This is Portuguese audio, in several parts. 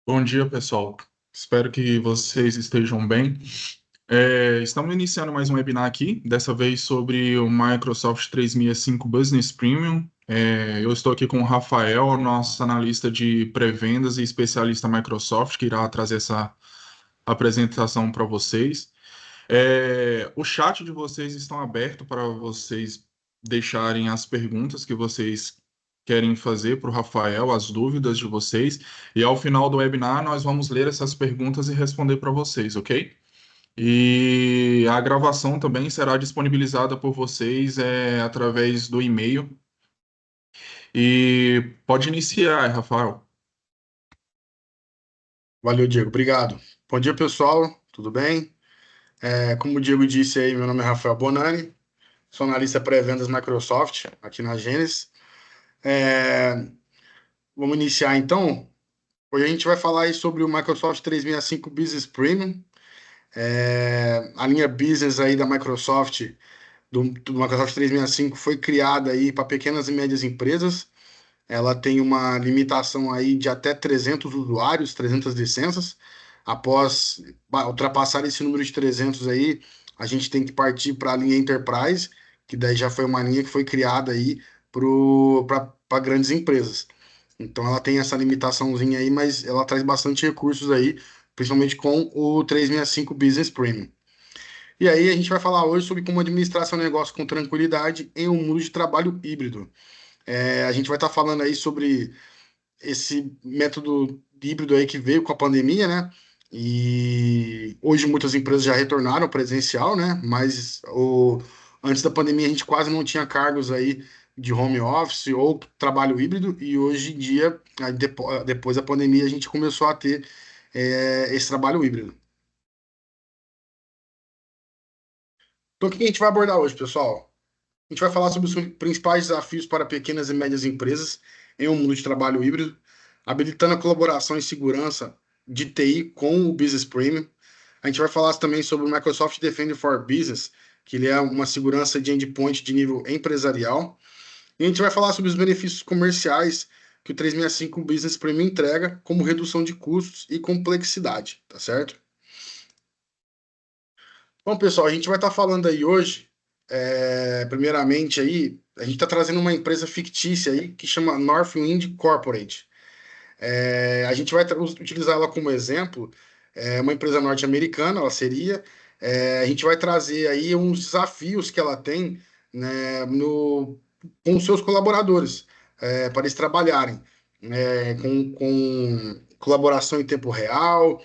Bom dia, pessoal. Espero que vocês estejam bem. Estamos iniciando mais um webinar aqui, dessa vez sobre o Microsoft 365 Business Premium. Eu estou aqui com o Rafael, nosso analista de pré-vendas e especialista Microsoft, que irá trazer essa apresentação para vocês. O chat de vocês está aberto para vocês deixarem as perguntas que vocês querem fazer para o Rafael, as dúvidas de vocês, e ao final do webinar nós vamos ler essas perguntas e responder para vocês, ok? E a gravação também será disponibilizada por vocês através do e-mail. E pode iniciar, Rafael. Valeu, Diego. Obrigado. Bom dia, pessoal. Tudo bem? Como o Diego disse aí, meu nome é Rafael Bonani, sou analista pré-vendas Microsoft aqui na Gênesis. É, Vamos iniciar então. Hoje a gente vai falar aí sobre o Microsoft 365 Business Premium. A linha Business aí da Microsoft, do Microsoft 365, foi criada aí para pequenas e médias empresas. Ela tem uma limitação aí de até 300 usuários, 300 licenças. Após ultrapassar esse número de 300 aí, a gente tem que partir para a linha Enterprise, que daí já foi uma linha que foi criada aí para grandes empresas. Então ela tem essa limitaçãozinha aí, mas ela traz bastante recursos aí, principalmente com o 365 Business Premium. E aí a gente vai falar hoje sobre como administrar seu negócio com tranquilidade em um mundo de trabalho híbrido. A gente vai estar falando aí sobre esse método híbrido aí que veio com a pandemia, né? E hoje muitas empresas já retornaram ao presencial, né? Antes da pandemia a gente quase não tinha cargos aí de home office ou trabalho híbrido, e hoje em dia, depois da pandemia, a gente começou a ter esse trabalho híbrido. Então, o que a gente vai abordar hoje, pessoal? A gente vai falar sobre os principais desafios para pequenas e médias empresas em um mundo de trabalho híbrido, habilitando a colaboração e segurança de TI com o Business Premium. A gente vai falar também sobre o Microsoft Defender for Business, que ele é uma segurança de endpoint de nível empresarial. E a gente vai falar sobre os benefícios comerciais que o 365 Business Premium entrega, como redução de custos e complexidade, tá certo? Bom, pessoal, a gente vai estar falando aí hoje, primeiramente aí, a gente está trazendo uma empresa fictícia aí que chama Northwind Corporate. A gente vai utilizar ela como exemplo, uma empresa norte-americana, ela seria. A gente vai trazer aí uns desafios que ela tem, né, com os seus colaboradores, para eles trabalharem, com colaboração em tempo real,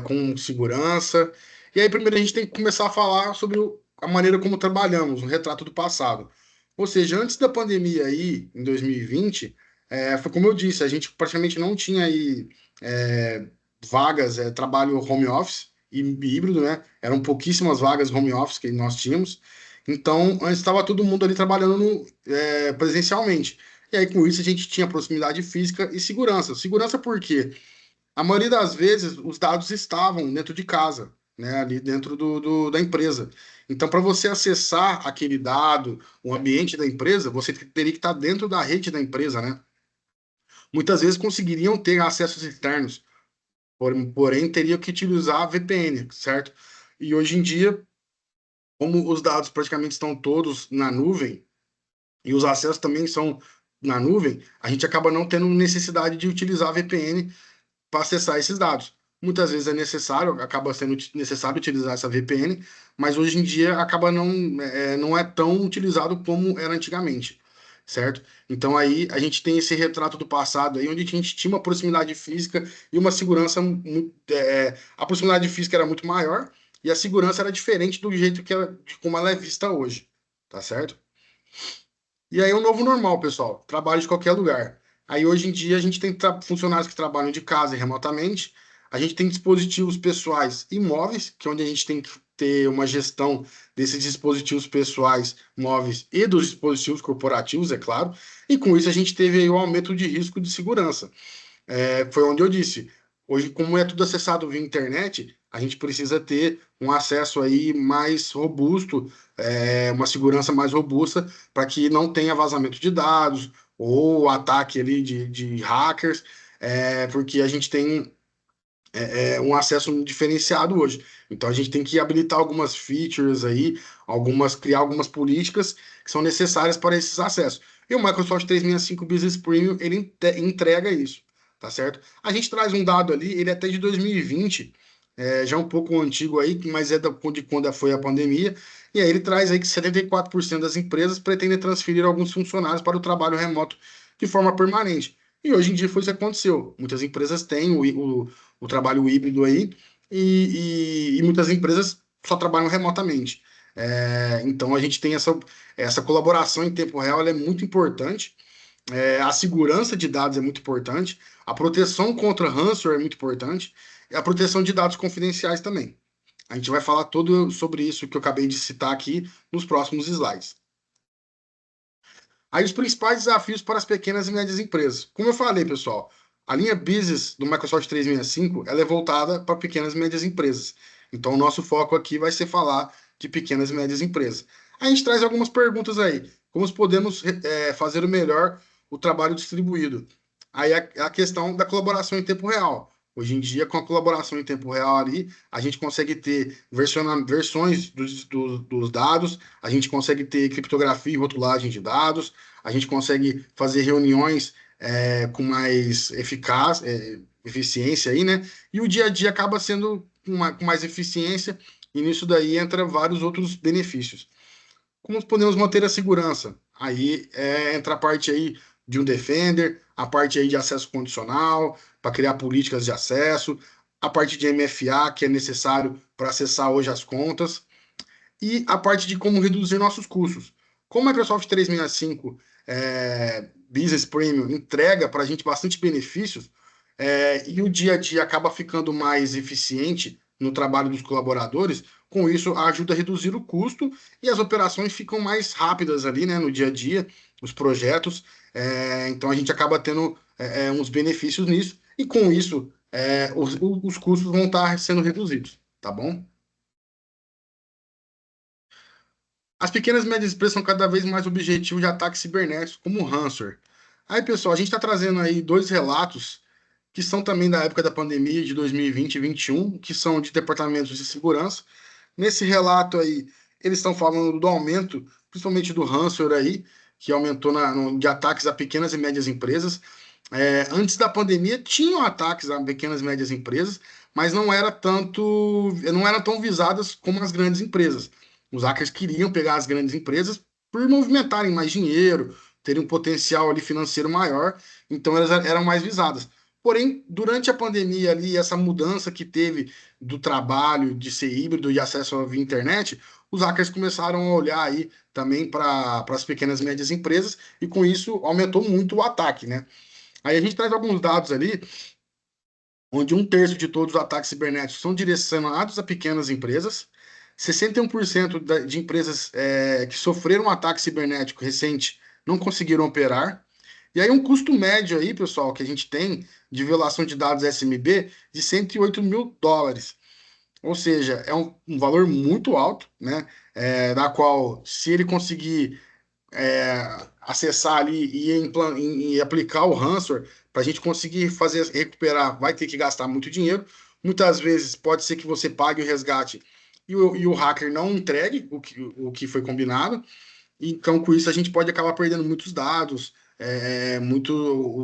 com segurança. E aí, primeiro, a gente tem que começar a falar sobre a maneira como trabalhamos, um retrato do passado. Ou seja, antes da pandemia aí, em 2020, foi como eu disse, a gente praticamente não tinha aí vagas, trabalho home office e híbrido, né? Eram pouquíssimas vagas home office que nós tínhamos. Então, antes estava todo mundo ali trabalhando presencialmente. E aí, com isso, a gente tinha proximidade física e segurança. Segurança por quê? A maioria das vezes, os dados estavam dentro de casa, né, ali dentro da empresa. Então, para você acessar aquele dado, o ambiente da empresa, você teria que estar dentro da rede da empresa, né? Muitas vezes conseguiriam ter acessos externos, porém teriam que utilizar a VPN, certo? E hoje em dia, como os dados praticamente estão todos na nuvem e os acessos também são na nuvem, a gente acaba não tendo necessidade de utilizar a VPN para acessar esses dados. Muitas vezes é necessário, acaba sendo necessário utilizar essa VPN, mas hoje em dia acaba não é tão utilizado como era antigamente, certo? Então aí a gente tem esse retrato do passado aí, onde a gente tinha uma proximidade física e uma segurança a proximidade física era muito maior e a segurança era diferente do jeito de como ela é vista hoje, tá certo? E aí é o novo normal, pessoal. Trabalho de qualquer lugar. Aí hoje em dia a gente tem funcionários que trabalham de casa e remotamente. A gente tem dispositivos pessoais e móveis, que é onde a gente tem que ter uma gestão desses dispositivos pessoais, móveis e dos dispositivos corporativos, é claro. E com isso a gente teve aí o aumento de risco de segurança. Foi onde eu disse. Hoje, como é tudo acessado via internet, a gente precisa ter um acesso aí mais robusto, uma segurança mais robusta, para que não tenha vazamento de dados ou ataque ali de hackers, porque a gente tem. um acesso diferenciado hoje. Então a gente tem que habilitar algumas features aí, criar algumas políticas que são necessárias para esses acessos. E o Microsoft 365 Business Premium, ele entrega isso, tá certo? A gente traz um dado ali, ele é até de 2020, já um pouco antigo aí, mas de quando foi a pandemia, e aí ele traz aí que 74% das empresas pretendem transferir alguns funcionários para o trabalho remoto de forma permanente. E hoje em dia foi isso que aconteceu. Muitas empresas têm o trabalho híbrido aí, e muitas empresas só trabalham remotamente. Então a gente tem essa colaboração em tempo real, ela é muito importante. A segurança de dados é muito importante, a proteção contra ransomware é muito importante, e a proteção de dados confidenciais também. A gente vai falar todo sobre isso que eu acabei de citar aqui nos próximos slides. Aí os principais desafios para as pequenas e médias empresas. Como eu falei, pessoal, a linha Business do Microsoft 365 ela é voltada para pequenas e médias empresas. Então, o nosso foco aqui vai ser falar de pequenas e médias empresas. A gente traz algumas perguntas aí. Como podemos fazer o melhor o trabalho distribuído? Aí a questão da colaboração em tempo real. Hoje em dia, com a colaboração em tempo real ali, a gente consegue ter versões dos dados, a gente consegue ter criptografia e rotulagem de dados, a gente consegue fazer reuniões com mais eficiência aí, né? E o dia a dia acaba sendo com mais eficiência, e nisso daí entra vários outros benefícios. Como podemos manter a segurança? Aí entra a parte aí de um Defender, a parte aí de acesso condicional, para criar políticas de acesso, a parte de MFA, que é necessário para acessar hoje as contas, e a parte de como reduzir nossos custos. Como o Microsoft 365 Business Premium entrega para a gente bastante benefícios, e o dia a dia acaba ficando mais eficiente no trabalho dos colaboradores, com isso ajuda a reduzir o custo e as operações ficam mais rápidas ali, né, no dia a dia, os projetos. Então a gente acaba tendo uns benefícios nisso, e com isso os custos vão estar sendo reduzidos, tá bom? As pequenas e médias empresas são cada vez mais objetivos de ataques cibernéticos, como o ransomware. Aí, pessoal, a gente está trazendo aí dois relatos que são também da época da pandemia de 2020 e 2021, que são de departamentos de segurança. Nesse relato aí, eles estão falando do aumento, principalmente do ransomware aí, que aumentou de ataques a pequenas e médias empresas. Antes da pandemia, tinham ataques a pequenas e médias empresas, mas não eram tão visadas como as grandes empresas. Os hackers queriam pegar as grandes empresas por movimentarem mais dinheiro, terem um potencial ali financeiro maior, então elas eram mais visadas. Porém, durante a pandemia ali, essa mudança que teve do trabalho de ser híbrido e acesso via internet, os hackers começaram a olhar aí também para as pequenas e médias empresas, e com isso aumentou muito o ataque, né? Aí a gente traz alguns dados ali, onde um terço de todos os ataques cibernéticos são direcionados a pequenas empresas, 61% de empresas que sofreram um ataque cibernético recente não conseguiram operar, e aí um custo médio aí, pessoal, que a gente tem de violação de dados SMB de US$ 108 mil. Ou seja, é um valor muito alto, né? Da qual, se ele conseguir acessar ali e aplicar o ransomware para a gente conseguir fazer recuperar, vai ter que gastar muito dinheiro. Muitas vezes pode ser que você pague o resgate e o hacker não entregue o que foi combinado. Então, com isso, a gente pode acabar perdendo muitos dados, muito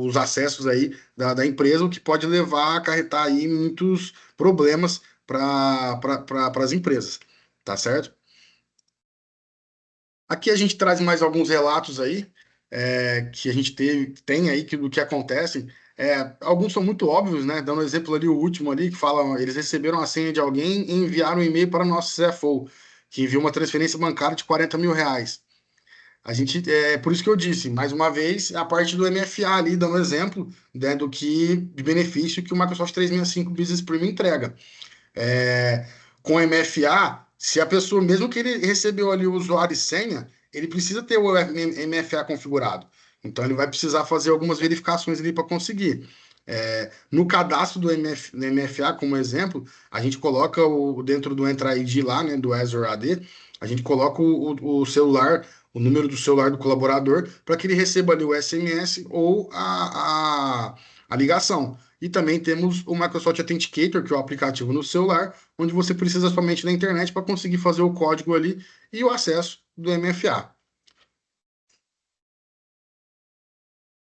os acessos aí da empresa, o que pode levar a acarretar aí muitos problemas para as empresas, tá certo? Aqui a gente traz mais alguns relatos aí que a gente tem aí do que acontece. Alguns são muito óbvios, né? Dando um exemplo ali, o último ali, que fala, eles receberam a senha de alguém e enviaram um e-mail para o nosso CFO, que enviou uma transferência bancária de R$ 40 mil. Por isso que eu disse, mais uma vez, a parte do MFA ali, dando um exemplo, né, de benefício que o Microsoft 365 Business Premium entrega. É, com o MFA, se a pessoa, mesmo que ele recebeu ali o usuário e senha, ele precisa ter o MFA configurado. Então, ele vai precisar fazer algumas verificações ali para conseguir. No cadastro do MFA, como exemplo, a gente coloca dentro do Entra ID lá, né, do Azure AD, a gente coloca o celular, o número do celular do colaborador, para que ele receba ali o SMS ou a ligação. E também temos o Microsoft Authenticator, que é o aplicativo no celular, onde você precisa somente da internet para conseguir fazer o código ali e o acesso do MFA.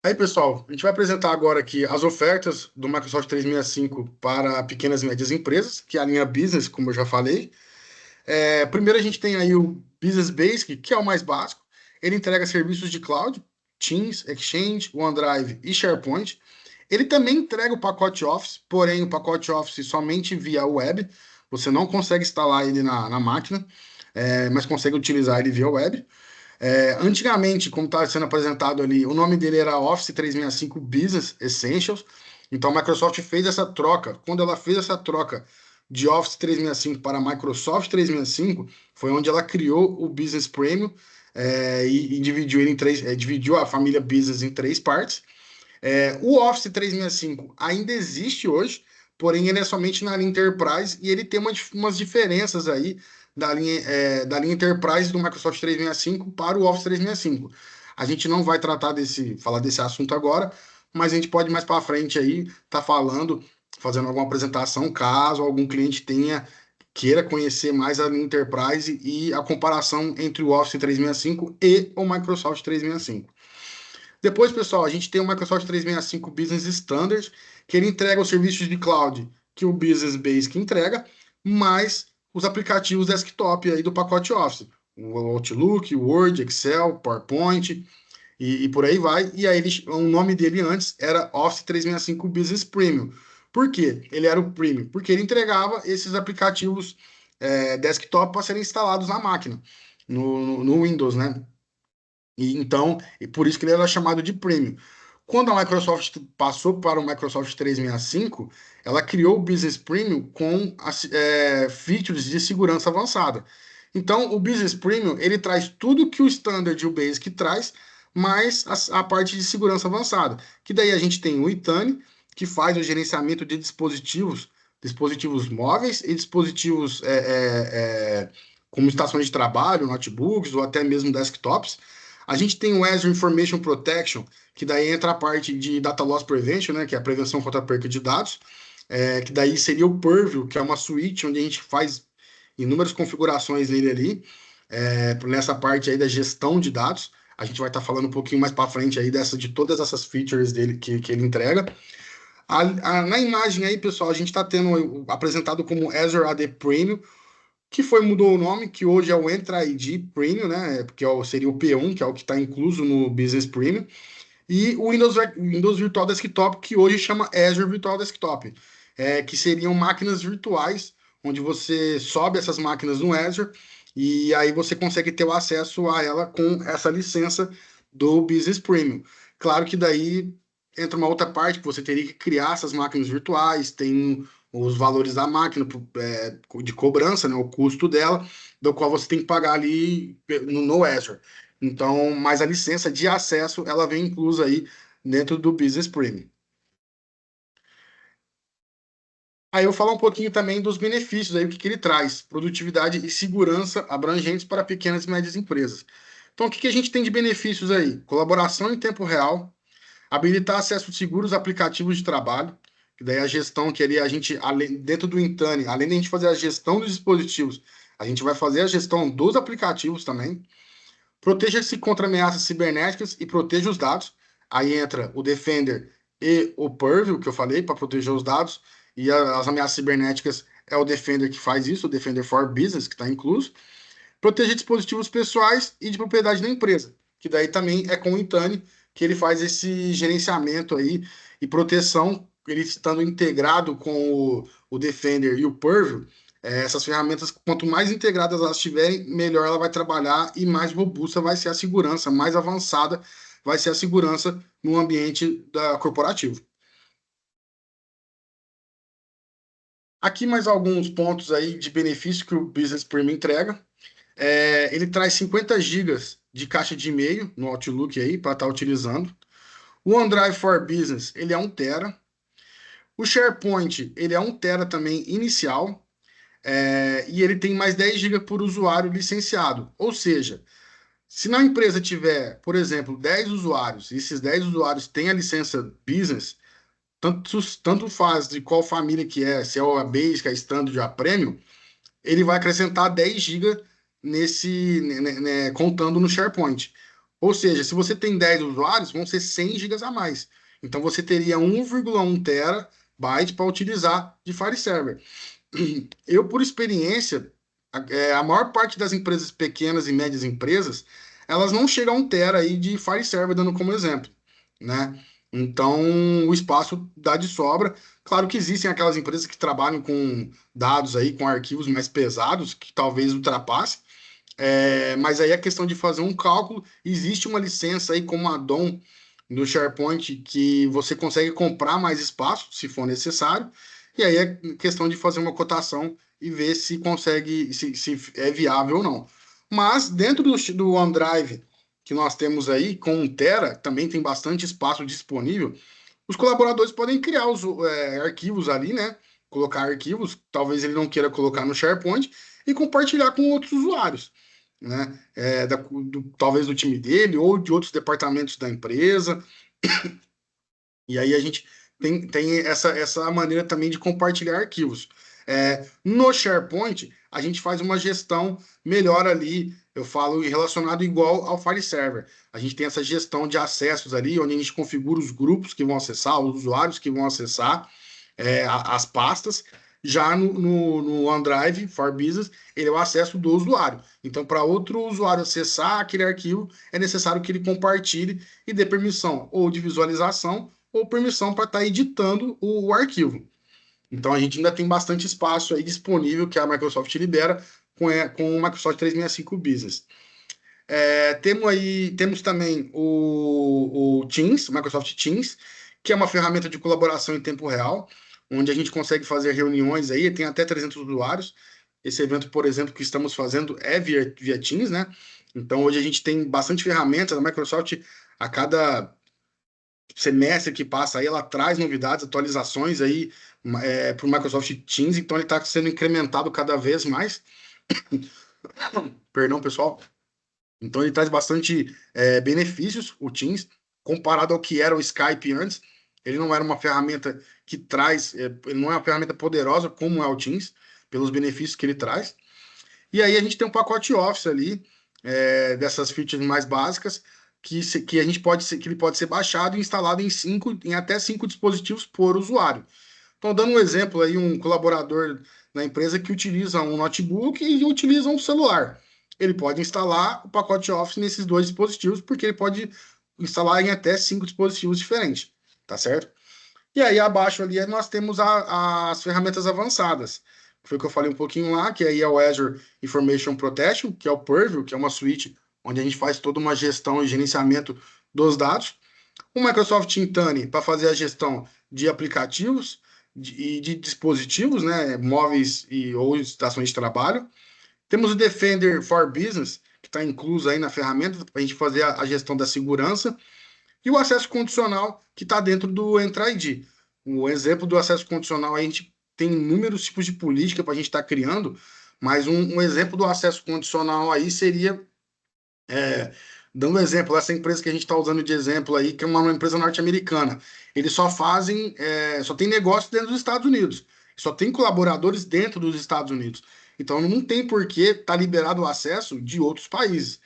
Aí, pessoal, a gente vai apresentar agora aqui as ofertas do Microsoft 365 para pequenas e médias empresas, que é a linha Business, como eu já falei. Primeiro a gente tem aí o Business Basic, que é o mais básico. Ele entrega serviços de cloud, Teams, Exchange, OneDrive e SharePoint. Ele também entrega o pacote Office, porém o pacote Office somente via web. Você não consegue instalar ele na máquina, mas consegue utilizar ele via web. Antigamente, como está sendo apresentado ali, o nome dele era Office 365 Business Essentials. Então a Microsoft fez essa troca. Quando ela fez essa troca de Office 365 para Microsoft 365, foi onde ela criou o Business Premium e dividiu ele em três, dividiu a família Business em três partes. O Office 365 ainda existe hoje, porém ele é somente na linha Enterprise e ele tem umas diferenças aí da linha Enterprise do Microsoft 365 para o Office 365. A gente não vai falar desse assunto agora, mas a gente pode mais para frente aí tá falando, fazendo alguma apresentação, caso algum cliente queira conhecer mais a linha Enterprise e a comparação entre o Office 365 e o Microsoft 365. Depois, pessoal, a gente tem o Microsoft 365 Business Standard, que ele entrega os serviços de cloud que o Business Basic entrega, mais os aplicativos desktop aí do pacote Office. O Outlook, o Word, Excel, PowerPoint e por aí vai. E aí o nome dele antes era Office 365 Business Premium. Por quê? Ele era o Premium? Porque ele entregava esses aplicativos desktop para serem instalados na máquina, no Windows, né? E por isso que ele era chamado de Premium. Quando a Microsoft passou para o Microsoft 365, ela criou o Business Premium com features de segurança avançada. Então, o Business Premium ele traz tudo que o Standard e o Basic traz, mais a parte de segurança avançada. Que daí a gente tem o Itani, que faz o gerenciamento de dispositivos móveis e dispositivos como estações de trabalho, notebooks ou até mesmo desktops. A gente tem o Azure Information Protection, que daí entra a parte de Data Loss Prevention, né, que é a prevenção contra a perda de dados, que daí seria o Purview, que é uma suíte onde a gente faz inúmeras configurações nele ali, nessa parte aí da gestão de dados. A gente vai estar falando um pouquinho mais para frente aí de todas essas features dele que ele entrega. Na imagem aí, pessoal, a gente está tendo apresentado como Azure AD Premium, que mudou o nome, que hoje é o Entra ID Premium, né? Porque seria o P1, que é o que está incluso no Business Premium, e o Windows Virtual Desktop, que hoje chama Azure Virtual Desktop, que seriam máquinas virtuais, onde você sobe essas máquinas no Azure e aí você consegue ter o acesso a ela com essa licença do Business Premium. Claro que daí entra uma outra parte que você teria que criar essas máquinas virtuais, tem os valores da máquina de cobrança, né, o custo dela, do qual você tem que pagar ali no Azure. Então, mas a licença de acesso, ela vem inclusa aí dentro do Business Premium. Aí eu vou falar um pouquinho também dos benefícios aí, o que que ele traz, produtividade e segurança abrangentes para pequenas e médias empresas. Então, o que que a gente tem de benefícios aí? Colaboração em tempo real, habilitar acesso seguro aos aplicativos de trabalho, que daí a gestão que ali a gente, dentro do Intane, além de a gente fazer a gestão dos dispositivos, a gente vai fazer a gestão dos aplicativos também. Proteja-se contra ameaças cibernéticas e proteja os dados. Aí entra o Defender e o Purview, que eu falei, para proteger os dados. E as ameaças cibernéticas é o Defender que faz isso, o Defender for Business, que está incluso. Proteger dispositivos pessoais e de propriedade da empresa, que daí também é com o Intane que ele faz esse gerenciamento aí e proteção, ele estando integrado com o Defender e o Purview. Essas ferramentas, quanto mais integradas elas estiverem, melhor ela vai trabalhar e mais robusta vai ser a segurança, mais avançada vai ser a segurança no ambiente corporativo. Aqui mais alguns pontos aí de benefício que o Business Premium entrega. Ele traz 50 gigas de caixa de e-mail no Outlook aí para estar utilizando. O OneDrive for Business, ele é 1 tera. O SharePoint, ele é 1 tera também inicial. E ele tem mais 10 GB por usuário licenciado. Ou seja, se na empresa tiver, por exemplo, 10 usuários, e esses 10 usuários têm a licença Business, tanto faz de qual família que é, se é a Basic, a Standard ou a Premium, ele vai acrescentar 10 GB contando no SharePoint. Ou seja, se você tem 10 usuários, vão ser 100 gigas a mais. Então você teria 1,1 terabyte para utilizar de File Server. Eu, por experiência, a maior parte das empresas pequenas e médias empresas, elas não chegam a 1 tera aí de File Server, dando como exemplo, né? Então, o espaço dá de sobra. Claro que existem aquelas empresas que trabalham com dados aí, com arquivos mais pesados, que talvez ultrapasse, mas aí é questão de fazer um cálculo. Existe uma licença aí como add-on no SharePoint que você consegue comprar mais espaço, se for necessário, e aí é questão de fazer uma cotação e ver se consegue, se é viável ou não. Mas dentro do OneDrive que nós temos aí, com 1 tera, também tem bastante espaço disponível, os colaboradores podem criar os arquivos ali, né? Colocar arquivos, talvez ele não queira colocar no SharePoint, e compartilhar com outros usuários, né? Talvez do time dele ou de outros departamentos da empresa. E aí a gente tem essa maneira também de compartilhar arquivos. No SharePoint, a gente faz uma gestão melhor ali, eu falo relacionado igual ao File Server. A gente tem essa gestão de acessos ali, onde a gente configura os grupos que vão acessar, os usuários que vão acessar as pastas. Já no OneDrive for Business, ele é o acesso do usuário. Então, para outro usuário acessar aquele arquivo, é necessário que ele compartilhe e dê permissão ou de visualização ou permissão para estar editando o arquivo. Então, a gente ainda tem bastante espaço aí disponível que a Microsoft libera com o Microsoft 365 Business. Temos também o Teams, o Microsoft Teams, que é uma ferramenta de colaboração em tempo real, onde a gente consegue fazer reuniões aí, tem até 300 usuários. Esse evento, por exemplo, que estamos fazendo é via Teams, né? Então, hoje a gente tem bastante ferramentas. A Microsoft, a cada semestre que passa aí, ela traz novidades, atualizações aí para o Microsoft Teams, então ele está sendo incrementado cada vez mais. Perdão, pessoal. Então ele traz bastante benefícios, o Teams, comparado ao que era o Skype antes. Ele não era uma ferramenta que traz, ele não é uma ferramenta poderosa como é o Teams, pelos benefícios que ele traz. E aí a gente tem um pacote Office ali, dessas features mais básicas, que a gente que ele pode ser baixado e instalado em até 5 dispositivos por usuário. Então, dando um exemplo aí, um colaborador na empresa que utiliza um notebook e utiliza um celular. Ele pode instalar o pacote Office nesses dois dispositivos, porque ele pode instalar em até 5 dispositivos diferentes, tá certo? E aí, abaixo ali, nós temos as ferramentas avançadas. Foi o que eu falei um pouquinho lá, que aí é o Azure Information Protection, que é o Purview, que é uma suíte onde a gente faz toda uma gestão e gerenciamento dos dados. O Microsoft Intune para fazer a gestão de aplicativos e de dispositivos, né, móveis ou estações de trabalho. Temos o Defender for Business, que está incluso aí na ferramenta para a gente fazer a gestão da segurança. E o acesso condicional, que está dentro do Entra ID. O exemplo do acesso condicional, a gente tem inúmeros tipos de política para a gente estar criando, mas um exemplo do acesso condicional aí seria, dando exemplo, essa empresa que a gente está usando de exemplo aí, que é uma empresa norte-americana. Eles só fazem, só tem negócio dentro dos Estados Unidos. Só tem colaboradores dentro dos Estados Unidos. Então não tem por que estar liberado o acesso de outros países.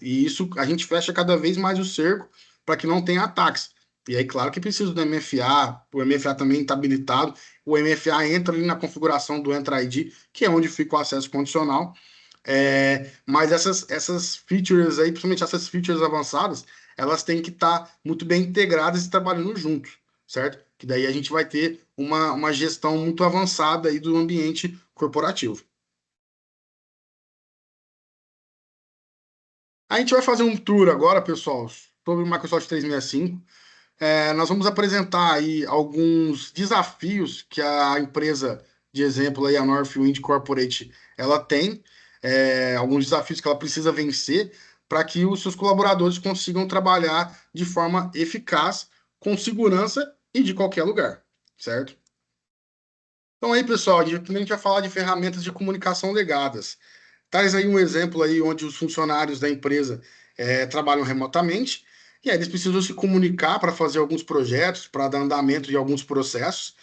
E isso a gente fecha cada vez mais o cerco para que não tenha ataques. E aí, claro que precisa do MFA, o MFA também está habilitado, o MFA entra ali na configuração do Entra ID, que é onde fica o acesso condicional. Mas essas features aí, principalmente essas features avançadas, elas têm que estar muito bem integradas e trabalhando juntos, certo? Que daí a gente vai ter uma gestão muito avançada aí do ambiente corporativo. A gente vai fazer um tour agora, pessoal, sobre o Microsoft 365. Nós vamos apresentar aí alguns desafios que a empresa, de exemplo, aí, a Northwind Corporate, ela tem, alguns desafios que ela precisa vencer para que os seus colaboradores consigam trabalhar de forma eficaz, com segurança e de qualquer lugar, certo? Então aí, pessoal, a gente vai falar de ferramentas de comunicação legadas. Traz aí um exemplo aí onde os funcionários da empresa trabalham remotamente E aí eles precisam se comunicar para fazer alguns projetos, para dar andamento de alguns processos.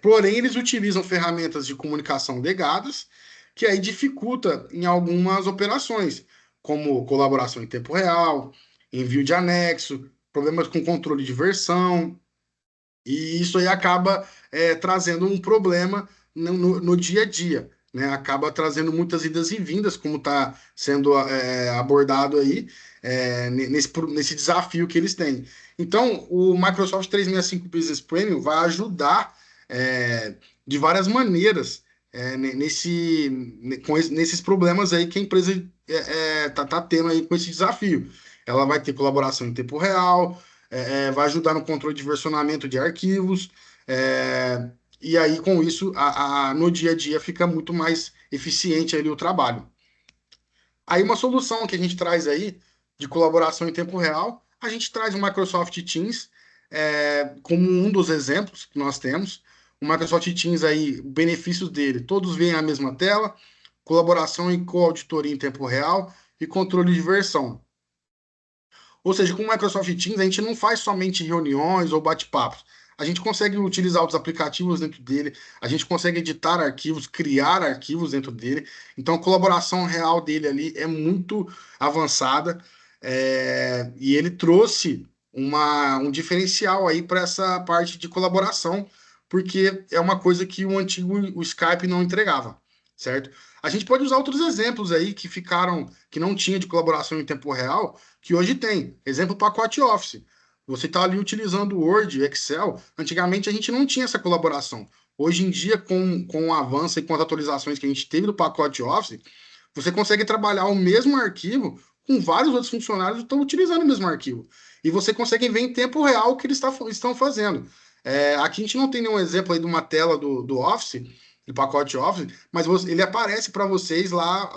Porém, eles utilizam ferramentas de comunicação legadas, que aí dificulta em algumas operações, como colaboração em tempo real, envio de anexo, problemas com controle de versão, e isso aí acaba trazendo um problema no dia a dia, né? Acaba trazendo muitas idas e vindas, como está sendo abordado aí, nesse desafio que eles têm. Então, o Microsoft 365 Business Premium vai ajudar de várias maneiras nesses problemas aí que a empresa tá tendo aí com esse desafio. Ela vai ter colaboração em tempo real, vai ajudar no controle de versionamento de arquivos, e aí com isso no dia a dia fica muito mais eficiente ali o trabalho. Aí uma solução que a gente traz aí de colaboração em tempo real, a gente traz o Microsoft Teams como um dos exemplos que nós temos. O Microsoft Teams aí, benefícios dele, todos veem a mesma tela, colaboração e coauditoria em tempo real e controle de versão. Ou seja, com o Microsoft Teams, a gente não faz somente reuniões ou bate-papos. A gente consegue utilizar os aplicativos dentro dele, a gente consegue editar arquivos, criar arquivos dentro dele. Então, a colaboração real dele ali é muito avançada, e ele trouxe um diferencial aí para essa parte de colaboração, porque é uma coisa que o antigo o Skype não entregava, certo? A gente pode usar outros exemplos aí que ficaram, que não tinha de colaboração em tempo real, que hoje tem. Exemplo, pacote Office. Você está ali utilizando o Word, Excel. Antigamente a gente não tinha essa colaboração. Hoje em dia, com o avanço e com as atualizações que a gente teve do pacote Office, você consegue trabalhar o mesmo arquivo com vários outros funcionários que estão utilizando o mesmo arquivo. E você consegue ver em tempo real o que eles estão fazendo. Aqui a gente não tem nenhum exemplo aí de uma tela do Office, do pacote Office, mas ele aparece para vocês lá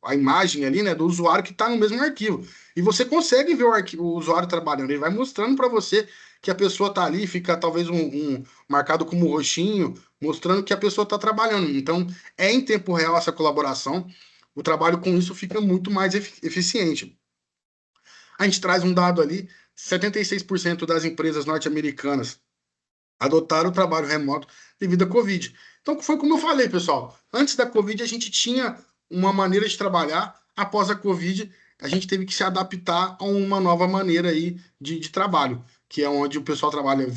a imagem ali, né, do usuário que está no mesmo arquivo. E você consegue ver o usuário trabalhando. Ele vai mostrando para você que a pessoa está ali, fica talvez marcado como roxinho, mostrando que a pessoa está trabalhando. Então, é em tempo real essa colaboração. O trabalho com isso fica muito mais eficiente. A gente traz um dado ali: 76% das empresas norte-americanas adotaram o trabalho remoto devido à Covid. Então, foi como eu falei, pessoal. Antes da Covid, a gente tinha uma maneira de trabalhar. Após a Covid, a gente teve que se adaptar a uma nova maneira aí de trabalho, que é onde o pessoal trabalha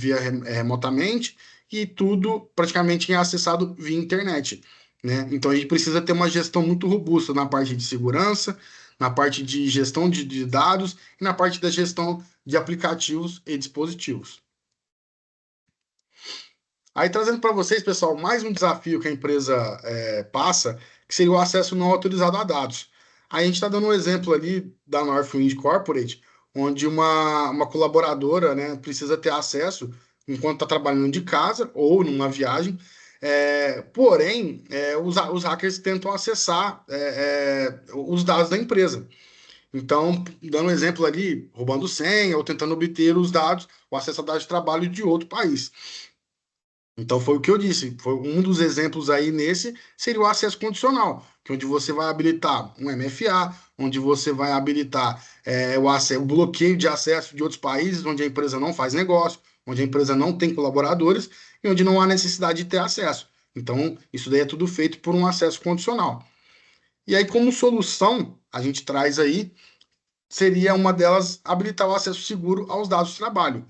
remotamente e tudo praticamente é acessado via internet, né? Então, a gente precisa ter uma gestão muito robusta na parte de segurança, na parte de gestão de dados e na parte da gestão de aplicativos e dispositivos. Aí trazendo para vocês, pessoal, mais um desafio que a empresa passa, que seria o acesso não autorizado a dados. Aí a gente está dando um exemplo ali da Northwind Corporate, onde uma colaboradora, né, precisa ter acesso enquanto está trabalhando de casa ou numa viagem. Porém, os hackers tentam acessar os dados da empresa. Então, dando um exemplo ali, roubando senha ou tentando obter os dados, o acesso a dados de trabalho de outro país. Então foi o que eu disse, foi um dos exemplos aí nesse seria o acesso condicional, que é onde você vai habilitar um MFA, onde você vai habilitar o bloqueio de acesso de outros países, onde a empresa não faz negócio, onde a empresa não tem colaboradores e onde não há necessidade de ter acesso. Então, isso daí é tudo feito por um acesso condicional. E aí, como solução, a gente traz aí, seria uma delas habilitar o acesso seguro aos dados de trabalho.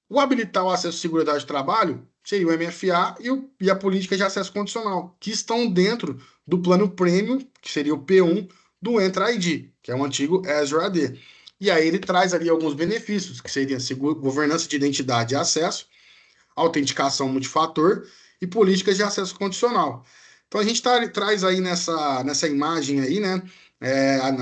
O habilitar o acesso à segurança de trabalho seria o MFA e a política de acesso condicional, que estão dentro do plano premium, que seria o P1 do Entra ID, que é o antigo Azure AD. E aí ele traz ali alguns benefícios, que seriam governança de identidade e acesso, autenticação multifator e políticas de acesso condicional. Então a gente traz aí nessa imagem aí, né,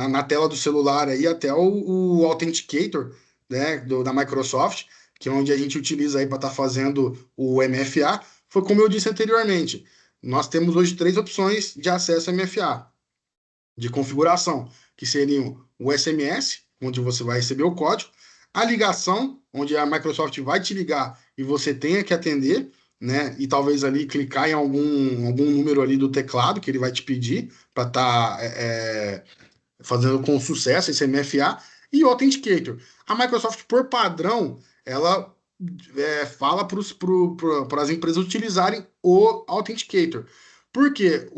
na tela do celular aí até o Authenticator, né, da Microsoft, que é onde a gente utiliza aí para estar fazendo o MFA. Foi como eu disse anteriormente, nós temos hoje 3 opções de acesso MFA, de configuração, que seriam o SMS, onde você vai receber o código, a ligação, onde a Microsoft vai te ligar e você tenha que atender, né? E talvez ali clicar em algum número ali do teclado que ele vai te pedir para estar fazendo com sucesso esse MFA. e o Authenticator. A Microsoft, por padrão, ela fala para as empresas utilizarem o Authenticator. Por quê?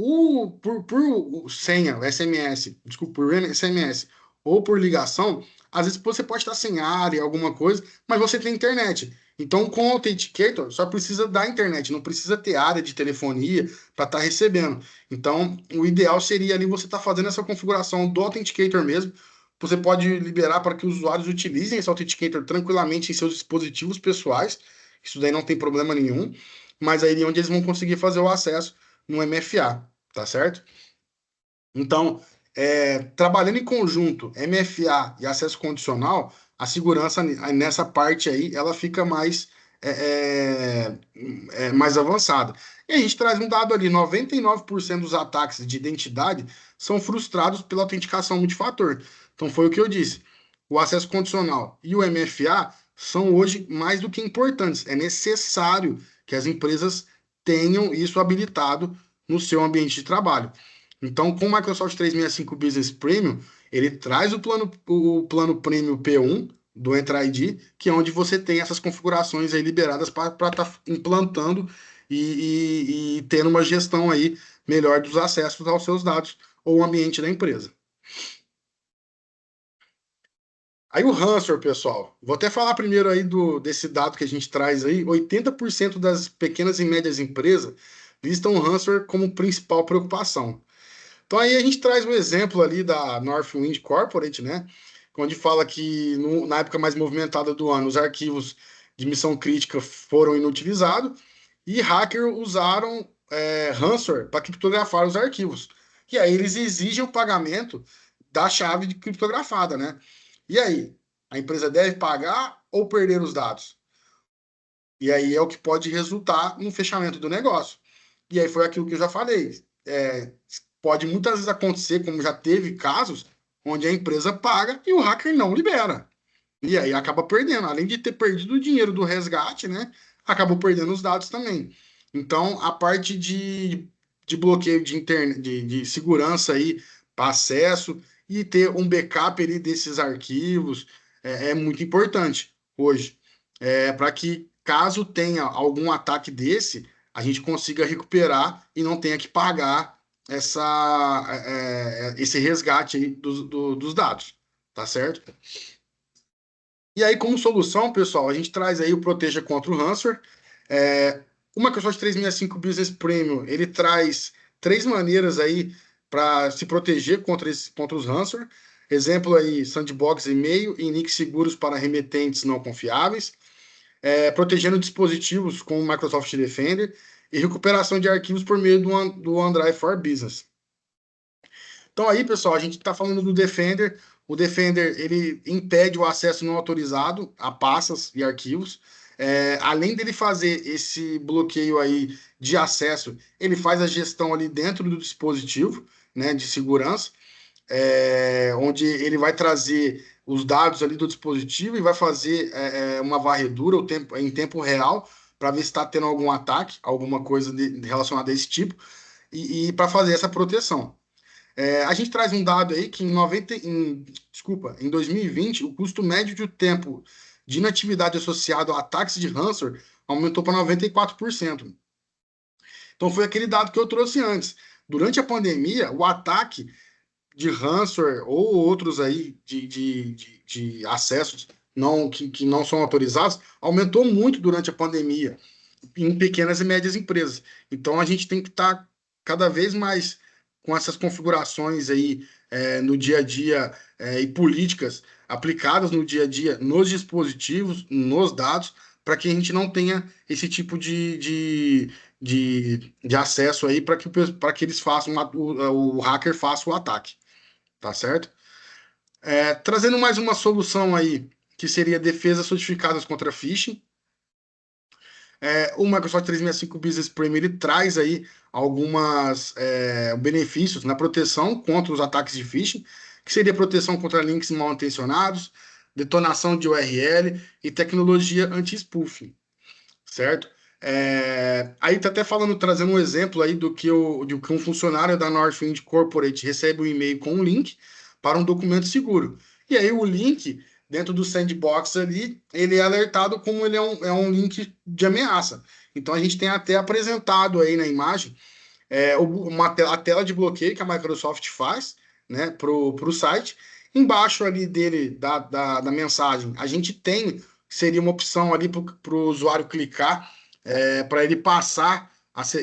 Por senha, SMS, desculpa, por SMS ou por ligação, às vezes você pode estar sem área, alguma coisa, mas você tem internet. Então, com o Authenticator, só precisa da internet, não precisa ter área de telefonia para estar recebendo. Então, o ideal seria ali você estar fazendo essa configuração do Authenticator mesmo. Você pode liberar para que os usuários utilizem esse Authenticator tranquilamente em seus dispositivos pessoais. Isso daí não tem problema nenhum. Mas aí é onde eles vão conseguir fazer o acesso no MFA, tá certo? Então, trabalhando em conjunto, MFA e acesso condicional, a segurança nessa parte aí, ela fica mais avançada. E a gente traz um dado ali, 99% dos ataques de identidade são frustrados pela autenticação multifator. Então, foi o que eu disse. O acesso condicional e o MFA são hoje mais do que importantes. É necessário que as empresas tenham isso habilitado no seu ambiente de trabalho. Então, com o Microsoft 365 Business Premium, ele traz o plano Premium P1 do Entra ID, que é onde você tem essas configurações aí liberadas para estar implantando e tendo uma gestão aí melhor dos acessos aos seus dados ou o ambiente da empresa. Aí o ransomware, pessoal, vou até falar primeiro aí desse dado que a gente traz aí, 80% das pequenas e médias empresas listam o ransomware como principal preocupação. Então aí a gente traz um exemplo ali da Northwind Corporate, né? Onde fala que na época mais movimentada do ano, os arquivos de missão crítica foram inutilizados e hackers usaram ransomware para criptografar os arquivos. E aí eles exigem o pagamento da chave de criptografada, né? E aí, a empresa deve pagar ou perder os dados? E aí é o que pode resultar no fechamento do negócio. E aí foi aquilo que eu já falei. Pode muitas vezes acontecer, como já teve casos, onde a empresa paga e o hacker não libera. E aí acaba perdendo. Além de ter perdido o dinheiro do resgate, né? Acabou perdendo os dados também. Então, a parte de bloqueio de segurança aí para acesso e ter um backup ali desses arquivos é muito importante hoje. Para que, caso tenha algum ataque desse, a gente consiga recuperar e não tenha que pagar esse resgate aí dos dados, tá certo? E aí, como solução, pessoal, a gente traz aí o Proteja contra o Ransomware. O Microsoft 365 Business Premium, ele traz 3 maneiras aí para se proteger contra os ransomware. Exemplo aí, sandbox e-mail e nicks seguros para remetentes não confiáveis. Protegendo dispositivos com o Microsoft Defender e recuperação de arquivos por meio do OneDrive for Business. Então aí, pessoal, a gente está falando do Defender. O Defender, ele impede o acesso não autorizado a pastas e arquivos. Além dele fazer esse bloqueio aí de acesso, ele faz a gestão ali dentro do dispositivo, né, de segurança, onde ele vai trazer os dados ali do dispositivo e vai fazer uma varredura em tempo real para ver se está tendo algum ataque, alguma coisa relacionada a esse tipo, e para fazer essa proteção. A gente traz um dado aí que em 2020, o custo médio de tempo de inatividade associado a ataques de ransomware aumentou para 94%. Então foi aquele dado que eu trouxe antes. Durante a pandemia, o ataque de ransomware ou outros aí de acessos que não são autorizados aumentou muito durante a pandemia em pequenas e médias empresas. Então a gente tem que estar cada vez mais com essas configurações aí no dia a dia e políticas aplicadas no dia a dia, nos dispositivos, nos dados, para que a gente não tenha esse tipo de acesso aí para que eles façam o hacker faça o ataque, tá certo? Trazendo mais uma solução aí que seria defesas certificadas contra phishing. O Microsoft 365 Business Premium ele traz aí algumas benefícios na proteção contra os ataques de phishing, que seria proteção contra links mal intencionados, detonação de URL e tecnologia anti-spoofing, certo? Aí tá até trazendo um exemplo aí de que um funcionário da Northwind Corporate recebe um e-mail com um link para um documento seguro. E aí o link dentro do sandbox ali, ele é alertado como ele é um link de ameaça. Então a gente tem até apresentado aí na imagem a tela de bloqueio que a Microsoft faz, né, pro site. Embaixo ali dele, da mensagem, a gente tem, seria uma opção ali para o usuário clicar, para ele passar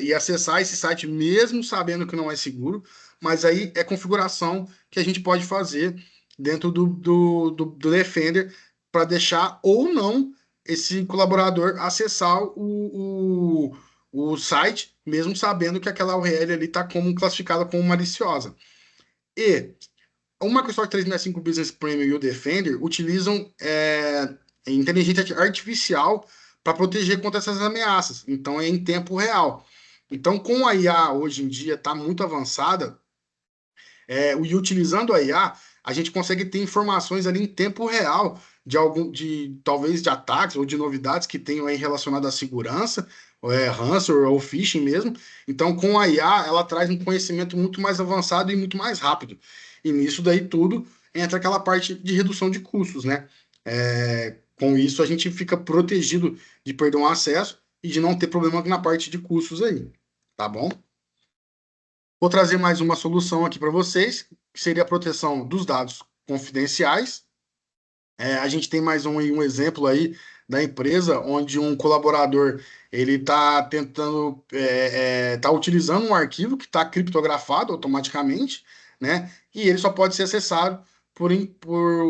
e acessar esse site, mesmo sabendo que não é seguro, mas aí é configuração que a gente pode fazer dentro do Defender para deixar ou não esse colaborador acessar o site, mesmo sabendo que aquela URL ali está como classificada como maliciosa. E o Microsoft 365 Business Premium e o Defender utilizam inteligência artificial para proteger contra essas ameaças. Então é em tempo real. Então, com a IA hoje em dia está muito avançada, e utilizando a IA, a gente consegue ter informações ali em tempo real talvez de ataques ou de novidades que tenham aí relacionado à segurança, ransomware ou phishing mesmo. Então, com a IA, ela traz um conhecimento muito mais avançado e muito mais rápido. E nisso daí tudo entra aquela parte de redução de custos, né? Com isso, a gente fica protegido de perder um acesso e de não ter problema na parte de custos aí, tá bom? Vou trazer mais uma solução aqui para vocês, que seria a proteção dos dados confidenciais. A gente tem mais um exemplo aí da empresa onde um colaborador ele está tentando tá utilizando um arquivo que está criptografado automaticamente, né? E ele só pode ser acessado por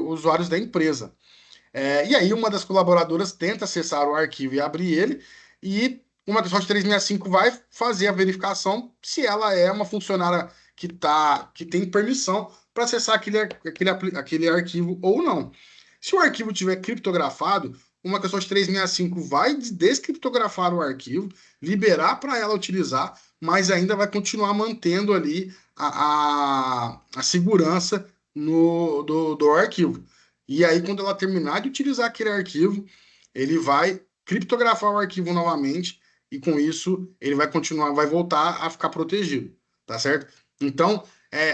usuários da empresa. E aí uma das colaboradoras tenta acessar o arquivo e abrir ele, e o Microsoft 365 vai fazer a verificação se ela é uma funcionária que tem permissão para acessar aquele arquivo ou não. Se o arquivo tiver criptografado, o Microsoft 365 vai descriptografar o arquivo, liberar para ela utilizar, mas ainda vai continuar mantendo ali a segurança do arquivo. E aí, quando ela terminar de utilizar aquele arquivo, ele vai criptografar o arquivo novamente e com isso ele vai continuar, vai voltar a ficar protegido, tá certo? Então,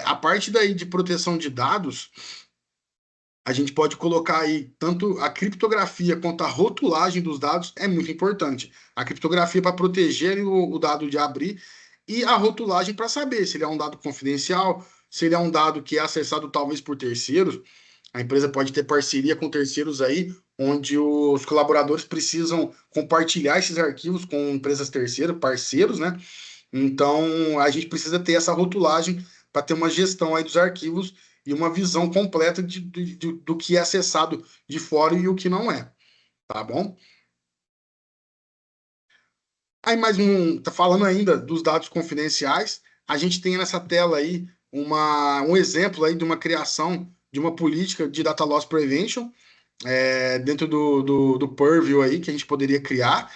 a parte daí de proteção de dados, a gente pode colocar aí tanto a criptografia quanto a rotulagem dos dados é muito importante. A criptografia para proteger o dado de abrir e a rotulagem para saber se ele é um dado confidencial, se ele é um dado que é acessado talvez por terceiros. A empresa pode ter parceria com terceiros aí, onde os colaboradores precisam compartilhar esses arquivos com empresas terceiras, parceiros, né? Então, a gente precisa ter essa rotulagem para ter uma gestão aí dos arquivos e uma visão completa do que é acessado de fora e o que não é, tá bom? Aí mais tá falando ainda dos dados confidenciais, a gente tem nessa tela aí um exemplo aí de uma criação de uma política de Data Loss Prevention, dentro do Purview aí que a gente poderia criar.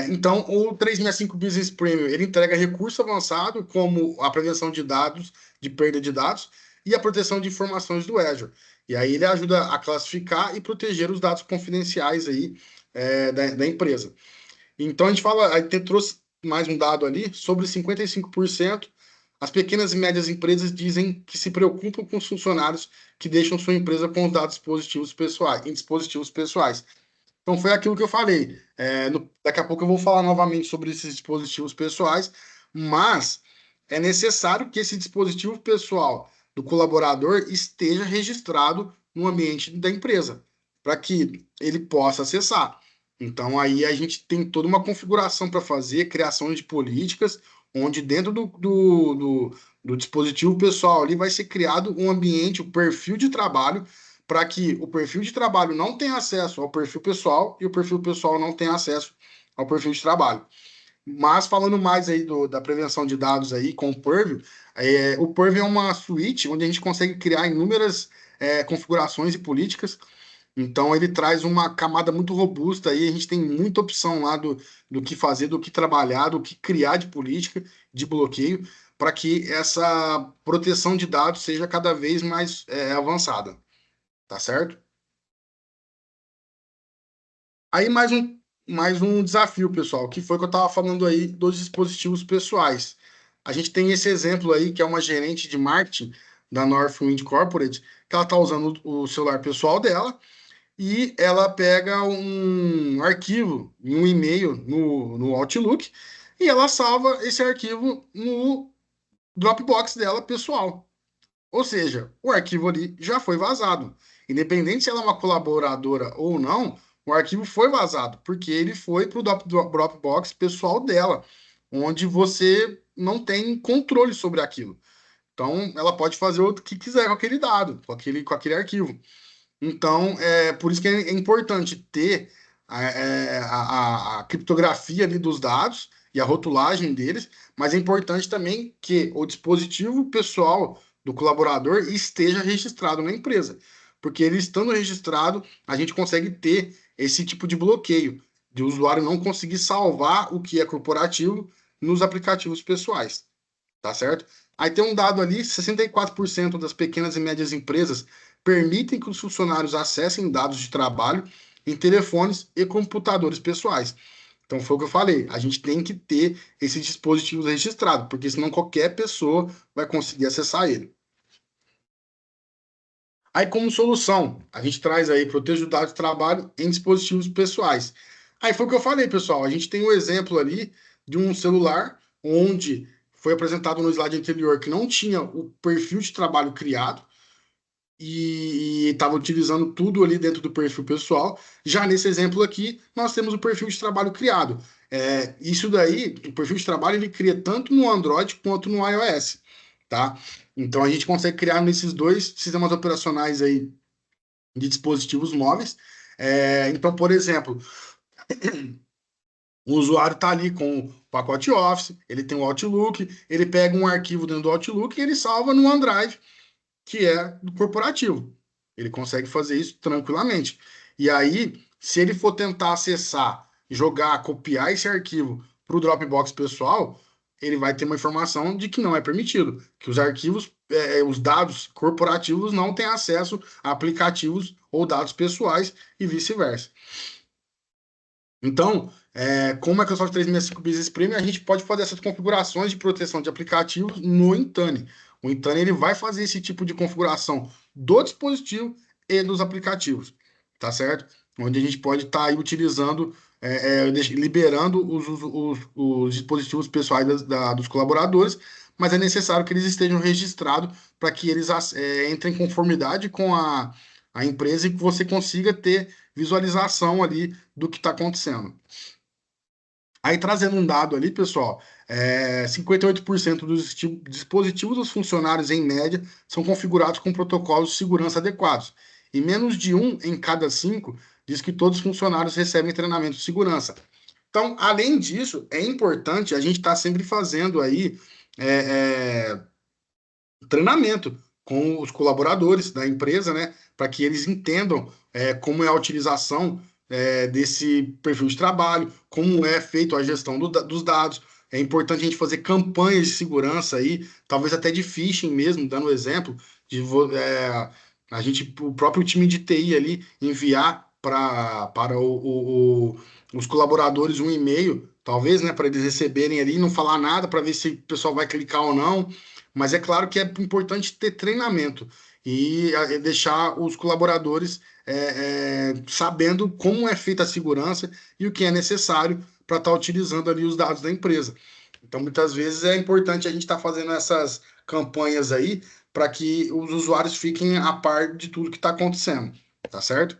Então, o 365 Business Premium, ele entrega recurso avançado como a prevenção de dados, de perda de dados, e a proteção de informações do Azure. E aí ele ajuda a classificar e proteger os dados confidenciais aí, da empresa. Então, a gente fala, trouxe mais um dado ali, sobre 55%, as pequenas e médias empresas dizem que se preocupam com os funcionários que deixam sua empresa com os dados positivos pessoais, em dispositivos pessoais. Então, foi aquilo que eu falei. Daqui a pouco eu vou falar novamente sobre esses dispositivos pessoais, mas é necessário que esse dispositivo pessoal do colaborador esteja registrado no ambiente da empresa, para que ele possa acessar. Então, aí a gente tem toda uma configuração para fazer, criação de políticas, onde dentro do dispositivo pessoal ali vai ser criado um ambiente, o perfil de trabalho, para que o perfil de trabalho não tenha acesso ao perfil pessoal e o perfil pessoal não tenha acesso ao perfil de trabalho. Mas falando mais aí da prevenção de dados aí com o Purview é uma suíte onde a gente consegue criar inúmeras configurações e políticas. Então ele traz uma camada muito robusta aí, a gente tem muita opção lá do que fazer, do que trabalhar, do que criar de política, de bloqueio, para que essa proteção de dados seja cada vez mais avançada, tá certo? Aí mais um desafio, pessoal, que foi que eu estava falando aí dos dispositivos pessoais. A gente tem esse exemplo aí, que é uma gerente de marketing da Northwind Corporate, que ela está usando o celular pessoal dela e ela pega um arquivo em um e-mail no Outlook e ela salva esse arquivo no Dropbox dela pessoal. Ou seja, o arquivo ali já foi vazado. Independente se ela é uma colaboradora ou não, o arquivo foi vazado, porque ele foi para o Dropbox pessoal dela, onde você não tem controle sobre aquilo. Então, ela pode fazer o que quiser com aquele dado, com aquele arquivo. Então, é por isso que é importante ter a criptografia ali dos dados e a rotulagem deles, mas é importante também que o dispositivo pessoal do colaborador esteja registrado na empresa, porque ele estando registrado, a gente consegue ter esse tipo de bloqueio, de o usuário não conseguir salvar o que é corporativo nos aplicativos pessoais, tá certo? Aí tem um dado ali, 64% das pequenas e médias empresas permitem que os funcionários acessem dados de trabalho em telefones e computadores pessoais. Então foi o que eu falei, a gente tem que ter esses dispositivos registrados, porque senão qualquer pessoa vai conseguir acessar ele. Aí, como solução, a gente traz aí proteger os dados de trabalho em dispositivos pessoais. Aí foi o que eu falei, pessoal. A gente tem um exemplo ali de um celular onde foi apresentado no slide anterior que não tinha o perfil de trabalho criado e estava utilizando tudo ali dentro do perfil pessoal. Já nesse exemplo aqui, nós temos o perfil de trabalho criado. Isso daí, o perfil de trabalho, ele cria tanto no Android quanto no iOS, tá? Então a gente consegue criar nesses dois sistemas operacionais aí de dispositivos móveis. Então, por exemplo, o usuário está ali com o pacote Office, ele tem o Outlook, ele pega um arquivo dentro do Outlook e ele salva no OneDrive, que é do corporativo. Ele consegue fazer isso tranquilamente. E aí, se ele for tentar acessar, jogar, copiar esse arquivo para o Dropbox pessoal, ele vai ter uma informação de que não é permitido, que os arquivos, os dados corporativos não têm acesso a aplicativos ou dados pessoais e vice-versa. Então, com o Microsoft 365 Business Premium, a gente pode fazer essas configurações de proteção de aplicativos no Intune. O Intune ele vai fazer esse tipo de configuração do dispositivo e dos aplicativos, tá certo? Onde a gente pode estar aí utilizando, liberando os dispositivos pessoais dos colaboradores, mas é necessário que eles estejam registrados para que eles entrem em conformidade com a empresa e que você consiga ter visualização ali do que está acontecendo. Aí trazendo um dado ali, pessoal, 58% dos dispositivos dos funcionários, em média, são configurados com protocolos de segurança adequados. E menos de um em cada cinco diz que todos os funcionários recebem treinamento de segurança. Então, além disso, é importante a gente estar sempre fazendo aí é, é, treinamento com os colaboradores da empresa, né, para que eles entendam como é a utilização desse perfil de trabalho, como é feito a gestão dos dados. É importante a gente fazer campanhas de segurança aí, talvez até de phishing mesmo, dando exemplo, a gente, o próprio time de TI ali, enviar para os colaboradores um e-mail, talvez, né, para eles receberem ali, não falar nada, para ver se o pessoal vai clicar ou não. Mas é claro que é importante ter treinamento e deixar os colaboradores sabendo como é feita a segurança e o que é necessário para estar utilizando ali os dados da empresa. Então, muitas vezes é importante a gente estar fazendo essas campanhas aí para que os usuários fiquem a par de tudo que está acontecendo, tá certo?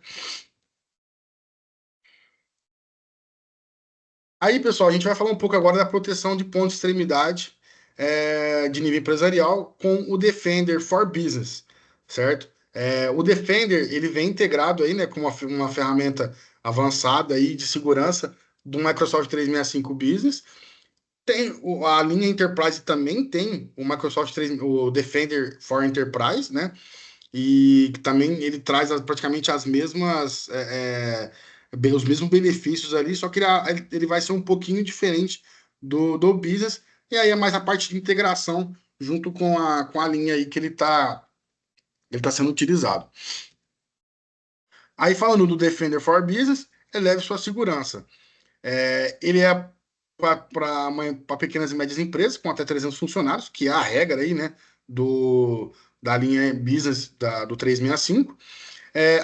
Aí, pessoal, a gente vai falar um pouco agora da proteção de pontos de extremidade de nível empresarial com o Defender for Business, certo? O Defender, ele vem integrado aí, né, com uma ferramenta avançada aí de segurança do Microsoft 365 Business. A linha Enterprise também tem o o Defender for Enterprise, né? E que também ele traz praticamente as mesmas os mesmos benefícios ali, só que ele vai ser um pouquinho diferente do business, e aí é mais a parte de integração junto com a linha aí que ele tá sendo utilizado. Aí falando do Defender for Business, eleve sua segurança. Ele é para pequenas e médias empresas com até 300 funcionários, que é a regra aí, né, da linha Business do 365.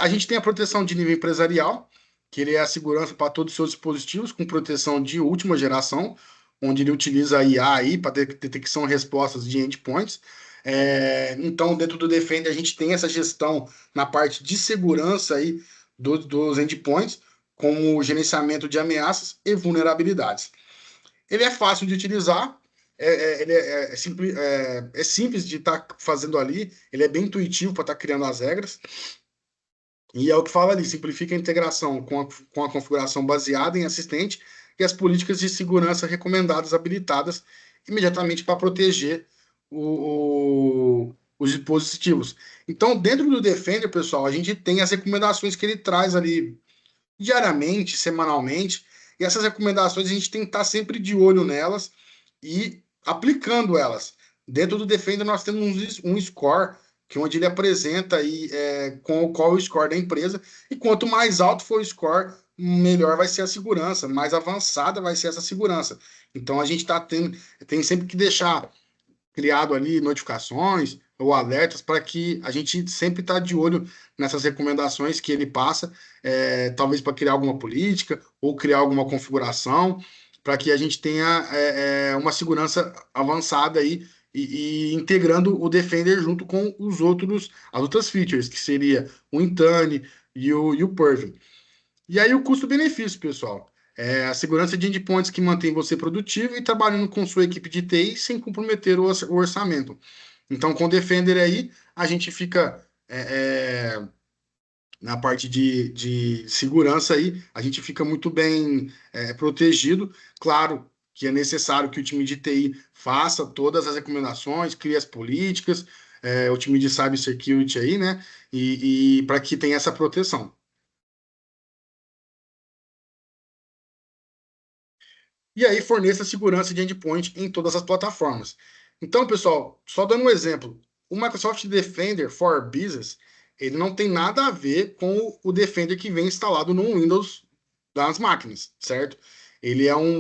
A gente tem a proteção de nível empresarial, que ele é a segurança para todos os seus dispositivos, com proteção de última geração, onde ele utiliza a IA aí para detecção e respostas de endpoints. Então, dentro do Defender, a gente tem essa gestão na parte de segurança aí dos endpoints, como o gerenciamento de ameaças e vulnerabilidades. Ele é fácil de utilizar, é simples de estar fazendo ali, ele é bem intuitivo para estar criando as regras. E é o que fala ali, simplifica a integração com a configuração baseada em assistente e as políticas de segurança recomendadas, habilitadas imediatamente para proteger os dispositivos. Então, dentro do Defender, pessoal, a gente tem as recomendações que ele traz ali diariamente, semanalmente, e essas recomendações a gente tem que estar sempre de olho nelas e aplicando elas. Dentro do Defender nós temos um score que é onde ele apresenta aí qual é o score da empresa, e quanto mais alto for o score, melhor vai ser a segurança, mais avançada vai ser essa segurança. Então a gente tem sempre que deixar criado ali notificações ou alertas para que a gente sempre está de olho nessas recomendações que ele passa, talvez para criar alguma política ou criar alguma configuração, para que a gente tenha uma segurança avançada aí e integrando o Defender junto com as outras features, que seria o Intune e o Purview. E aí o custo-benefício, pessoal. É a segurança de endpoints que mantém você produtivo e trabalhando com sua equipe de TI sem comprometer o orçamento. Então, com o Defender aí, a gente fica na parte de segurança aí, a gente fica muito bem protegido. Claro que é necessário que o time de TI faça todas as recomendações, crie as políticas, o time de cybersecurity aí, né? E para que tenha essa proteção. E aí forneça segurança de endpoint em todas as plataformas. Então, pessoal, só dando um exemplo, o Microsoft Defender for Business, ele não tem nada a ver com o Defender que vem instalado no Windows das máquinas, certo?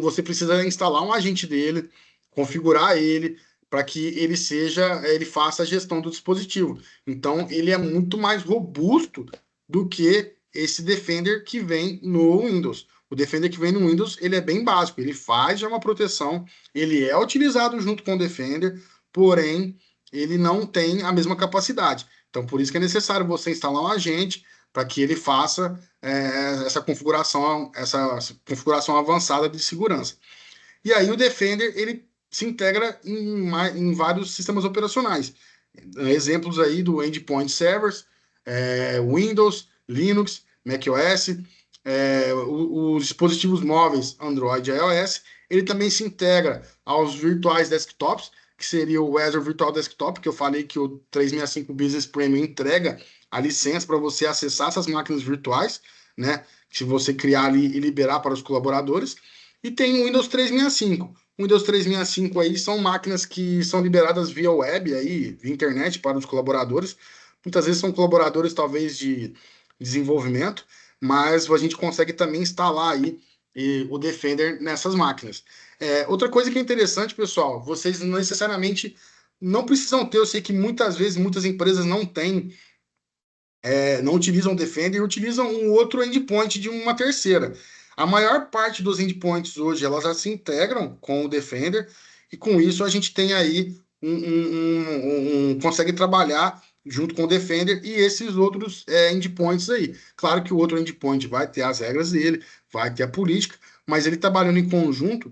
Você precisa instalar um agente dele, configurar ele para que ele faça a gestão do dispositivo. Então, ele é muito mais robusto do que esse Defender que vem no Windows. O Defender que vem no Windows, ele é bem básico, ele faz já uma proteção, ele é utilizado junto com o Defender, porém, ele não tem a mesma capacidade. Então, por isso que é necessário você instalar um agente para que ele faça essa configuração avançada de segurança. E aí o Defender, ele se integra em vários sistemas operacionais. Exemplos aí do Endpoint Servers, Windows, Linux, macOS, os dispositivos móveis Android e iOS. Ele também se integra aos virtuais desktops, que seria o Azure Virtual Desktop, que eu falei que o 365 Business Premium entrega a licença para você acessar essas máquinas virtuais, né? Se você criar ali e liberar para os colaboradores. E tem o Windows 365. O Windows 365 aí são máquinas que são liberadas via web, aí, via internet para os colaboradores. Muitas vezes são colaboradores, talvez, de desenvolvimento, mas a gente consegue também instalar aí o Defender nessas máquinas. Outra coisa que é interessante, pessoal, vocês não necessariamente não precisam ter, eu sei que muitas vezes muitas empresas não têm, não utilizam o Defender e utilizam um outro endpoint de uma terceira. A maior parte dos endpoints hoje elas já se integram com o Defender e com isso a gente tem aí consegue trabalhar junto com o Defender e esses outros endpoints aí. Claro que o outro endpoint vai ter as regras dele, vai ter a política, mas ele trabalhando em conjunto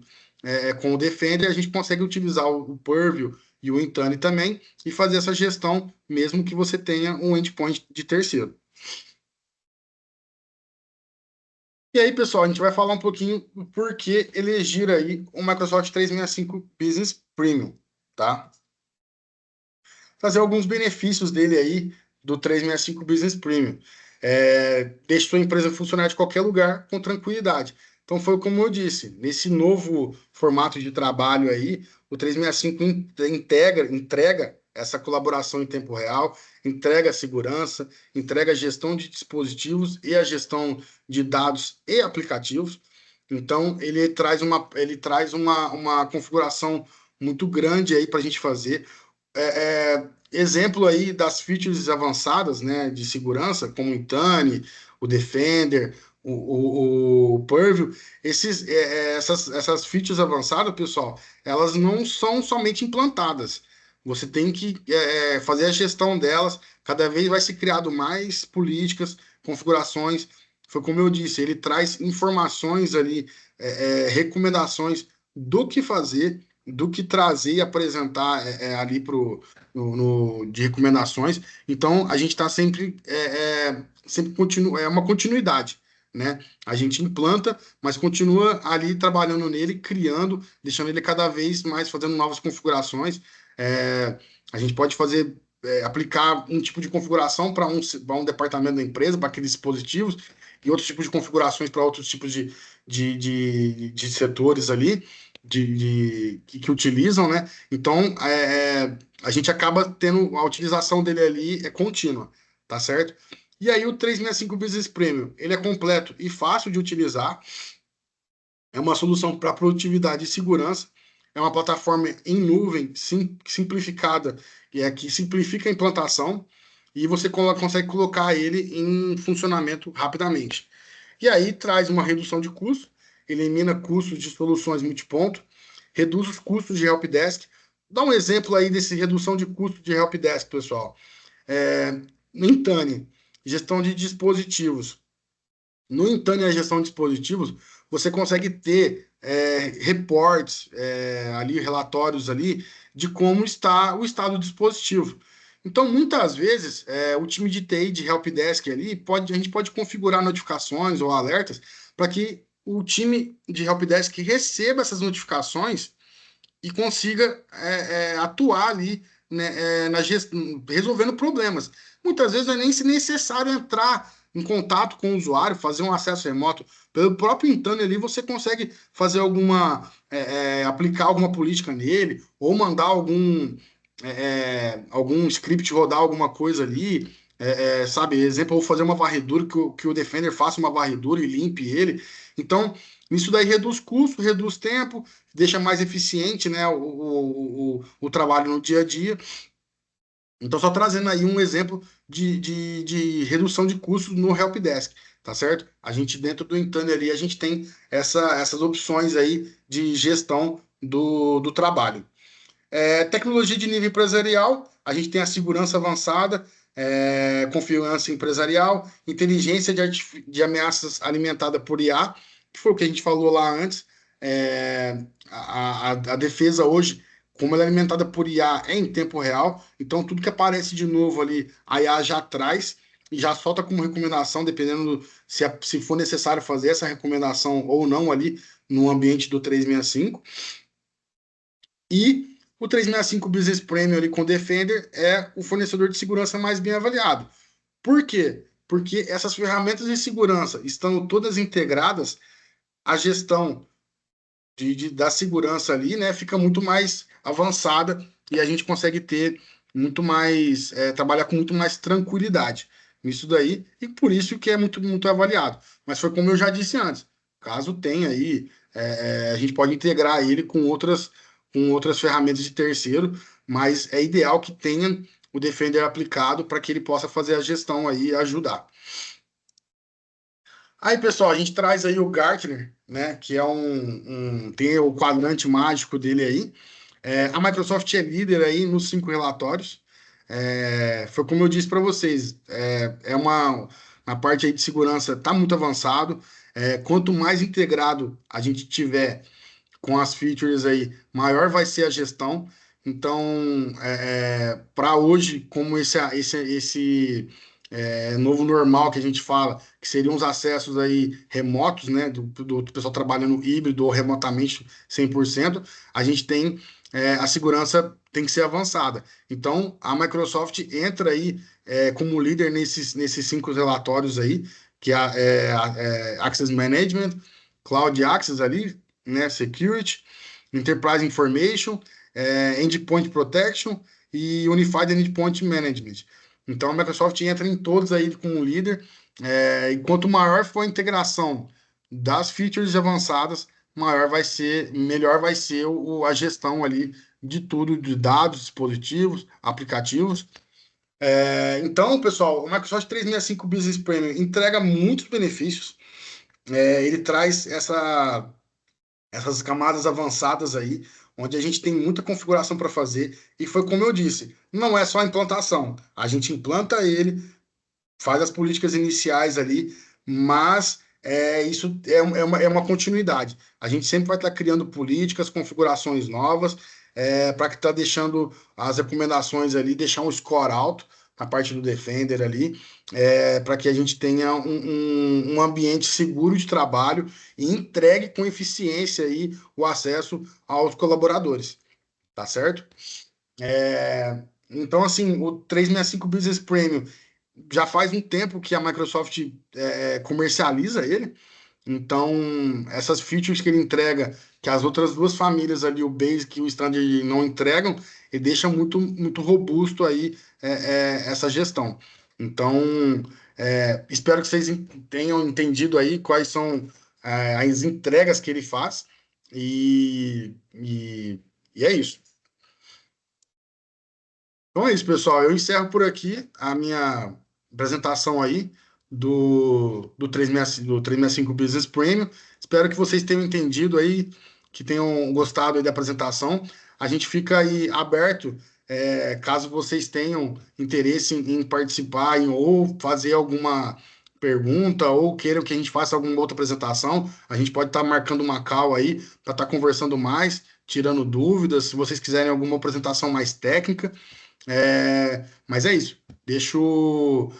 com o Defender, a gente consegue utilizar o Purview e o Intune também e fazer essa gestão, mesmo que você tenha um endpoint de terceiro. E aí, pessoal, a gente vai falar um pouquinho do porquê elegir aí o Microsoft 365 Business Premium, tá? Trazer alguns benefícios dele aí do 365 Business Premium. Deixa sua empresa funcionar de qualquer lugar com tranquilidade. Então foi como eu disse, nesse novo formato de trabalho aí, o 365 entrega essa colaboração em tempo real, entrega a segurança, entrega a gestão de dispositivos e a gestão de dados e aplicativos. Então ele traz uma configuração muito grande aí para a gente fazer. exemplo aí das features avançadas, né, de segurança, como o Intune, o Defender, o Purview, essas features avançadas, pessoal, elas não são somente implantadas. Você tem que fazer a gestão delas. Cada vez vai ser criado mais políticas, configurações. Foi como eu disse, ele traz informações ali, recomendações do que fazer, do que trazer e apresentar ali de recomendações. Então, a gente está sempre continua, é uma continuidade, né? A gente implanta, mas continua ali trabalhando nele, criando, deixando ele cada vez mais, fazendo novas configurações. É, a gente pode fazer, aplicar um tipo de configuração para um departamento da empresa, para aqueles dispositivos, e outros tipos de configurações para outros tipos de setores ali, que utilizam, né? Então, a gente acaba tendo a utilização dele ali contínua, tá certo? E aí o 365 Business Premium, ele é completo e fácil de utilizar, é uma solução para produtividade e segurança, é uma plataforma em nuvem simplificada, que simplifica a implantação, e você consegue colocar ele em funcionamento rapidamente. E aí traz uma redução de custo, elimina custos de soluções multiponto, reduz os custos de helpdesk. Dá um exemplo aí desse redução de custo de helpdesk, pessoal. No Intune, gestão de dispositivos. No Intune, a gestão de dispositivos, você consegue ter reportes, ali, relatórios ali, de como está o estado do dispositivo. Então, muitas vezes, o time de TI, de helpdesk ali, a gente pode configurar notificações ou alertas para que o time de helpdesk receba essas notificações e consiga atuar ali, né, resolvendo problemas. Muitas vezes não é nem se necessário entrar em contato com o usuário, fazer um acesso remoto. Pelo próprio Intune ali, você consegue fazer aplicar alguma política nele, ou mandar algum script rodar alguma coisa ali, sabe? Exemplo, ou fazer uma varredura, que o Defender faça uma varredura e limpe ele. Então, isso daí reduz custo, reduz tempo, deixa mais eficiente, né, o trabalho no dia a dia. Então, só trazendo aí um exemplo de redução de custos no helpdesk, tá certo? A gente, dentro do Intune ali, a gente tem essas opções aí de gestão do trabalho. Tecnologia de nível empresarial, a gente tem a segurança avançada, confiança empresarial, inteligência de ameaças alimentada por IA, que foi o que a gente falou lá antes. A defesa hoje, como ela é alimentada por IA, é em tempo real, então tudo que aparece de novo ali, a IA já traz e já solta como recomendação, dependendo se for necessário fazer essa recomendação ou não ali no ambiente do 365. E o 365 Business Premium ali com Defender é o fornecedor de segurança mais bem avaliado. Por quê? Porque essas ferramentas de segurança estão todas integradas, a gestão da segurança ali, né, fica muito mais avançada e a gente consegue ter muito mais, trabalhar com muito mais tranquilidade nisso daí, e por isso que é muito, muito avaliado. Mas foi como eu já disse antes, caso tenha aí, a gente pode integrar ele com outras ferramentas de terceiro, mas é ideal que tenha o Defender aplicado para que ele possa fazer a gestão aí e ajudar. Aí, pessoal, a gente traz aí o Gartner, né, que é tem o quadrante mágico dele aí. A Microsoft é líder aí nos 5 relatórios. Foi como eu disse para vocês, na parte aí de segurança está muito avançado. Quanto mais integrado a gente tiver com as features aí, maior vai ser a gestão. Então, para hoje, como esse novo normal que a gente fala, que seriam os acessos aí remotos, né, do pessoal trabalhando híbrido ou remotamente 100%, a gente tem a segurança tem que ser avançada. Então, a Microsoft entra aí como líder nesses 5 relatórios aí, que é Access Management, Cloud Access ali, né, Security, Enterprise Information, Endpoint Protection e Unified Endpoint Management. Então a Microsoft entra em todos aí como líder, e quanto maior for a integração das features avançadas, melhor vai ser a gestão ali de tudo, de dados, dispositivos, aplicativos. Então, pessoal, o Microsoft 365 Business Premium entrega muitos benefícios. Ele traz essas camadas avançadas aí, onde a gente tem muita configuração para fazer. E foi como eu disse, não é só a implantação. A gente implanta ele, faz as políticas iniciais ali, mas isso é uma continuidade. A gente sempre vai estar criando políticas, configurações novas, para que está deixando as recomendações ali, deixar um score alto na parte do Defender ali, para que a gente tenha um ambiente seguro de trabalho e entregue com eficiência aí o acesso aos colaboradores, tá certo? Então, assim, o 365 Business Premium já faz um tempo que a Microsoft comercializa ele. Então, essas features que ele entrega, que as outras duas famílias ali, o Basic e o Standard, não entregam, ele deixa muito, muito robusto aí essa gestão. Então, espero que vocês tenham entendido aí quais são as entregas que ele faz. E é isso. Então é isso, pessoal. Eu encerro por aqui a minha apresentação aí do 365 Business Premium. Espero que vocês tenham entendido aí, que tenham gostado aí da apresentação. A gente fica aí aberto, caso vocês tenham interesse em participar ou fazer alguma pergunta ou queiram que a gente faça alguma outra apresentação, a gente pode estar marcando uma call aí para estar conversando mais, tirando dúvidas. Se vocês quiserem alguma apresentação mais técnica. Mas é isso. Deixo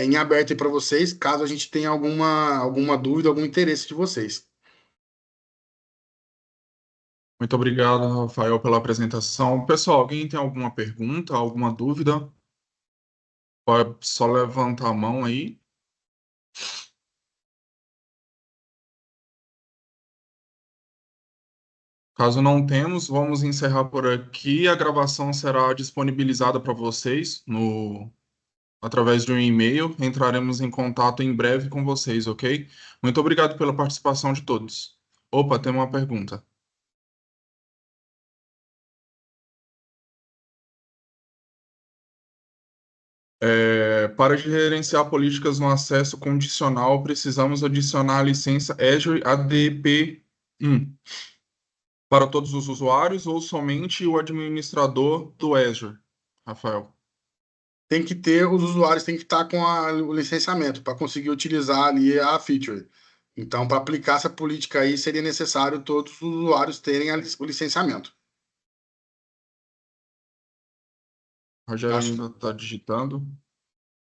em aberto aí para vocês, caso a gente tenha alguma dúvida, algum interesse de vocês. Muito obrigado, Rafael, pela apresentação. Pessoal, alguém tem alguma pergunta, alguma dúvida? Pode só levantar a mão aí. Caso não temos, vamos encerrar por aqui. A gravação será disponibilizada para vocês através de um e-mail. Entraremos em contato em breve com vocês, ok? Muito obrigado pela participação de todos. Opa, tem uma pergunta. Para gerenciar políticas no acesso condicional, precisamos adicionar a licença Azure ADP1 para todos os usuários ou somente o administrador do Azure, Rafael? Tem que ter, os usuários têm que estar com o licenciamento para conseguir utilizar ali a feature. Então, para aplicar essa política aí, seria necessário todos os usuários terem o licenciamento. Rogério Acho, ainda está digitando.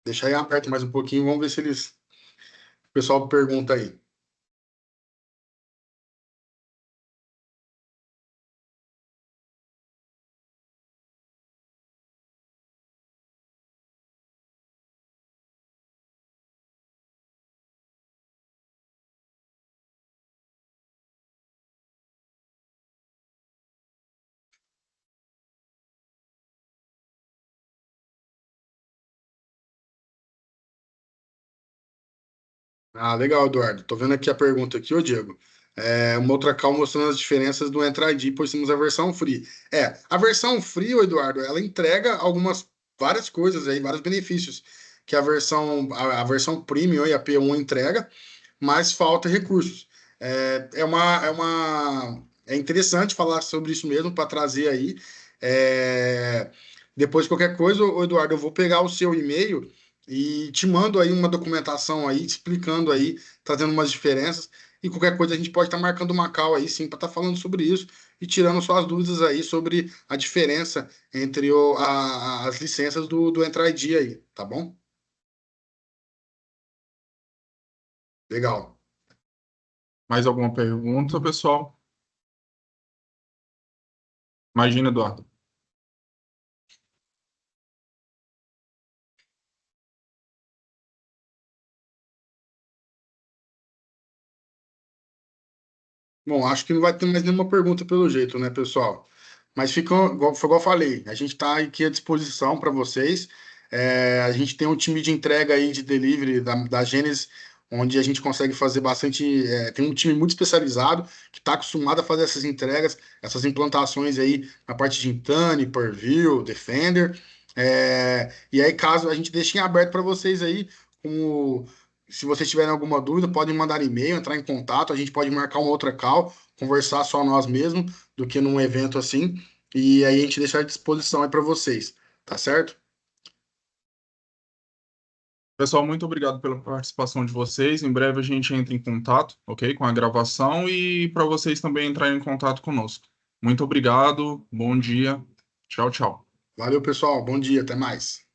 deixa aí aberto mais um pouquinho, vamos ver se o pessoal pergunta aí. Ah, legal, Eduardo. Tô vendo aqui a pergunta aqui, ô Diego. Uma outra call mostrando as diferenças do Entra ID, pois temos a versão free. A versão free, ô Eduardo, ela entrega várias coisas aí, vários benefícios que a versão premium e a P1 entrega, mas falta recursos. É interessante falar sobre isso mesmo para trazer aí. É, Depois, qualquer coisa, ô Eduardo, eu vou pegar o seu e-mail e te mando aí uma documentação aí, explicando aí, trazendo umas diferenças. E qualquer coisa a gente pode estar marcando uma call aí, sim, para estar falando sobre isso e tirando suas dúvidas aí sobre a diferença entre as licenças do Entra ID aí, tá bom? Legal. Mais alguma pergunta, pessoal? Imagina, Eduardo. Bom, acho que não vai ter mais nenhuma pergunta pelo jeito, né, pessoal? Mas foi igual eu falei, a gente está aqui à disposição para vocês. A gente tem um time de entrega aí de delivery da Gênesis onde a gente consegue fazer bastante. Tem um time muito especializado que está acostumado a fazer essas entregas, essas implantações aí na parte de Intune, Purview, Defender. E aí, caso a gente deixe em aberto para vocês aí, como se vocês tiverem alguma dúvida, podem mandar e-mail, entrar em contato, a gente pode marcar uma outra call, conversar só nós mesmos, do que num evento assim, e aí a gente deixa à disposição aí para vocês, tá certo? Pessoal, muito obrigado pela participação de vocês. Em breve a gente entra em contato, ok, com a gravação e para vocês também entrarem em contato conosco. Muito obrigado, bom dia, tchau, tchau. Valeu, pessoal, bom dia, até mais.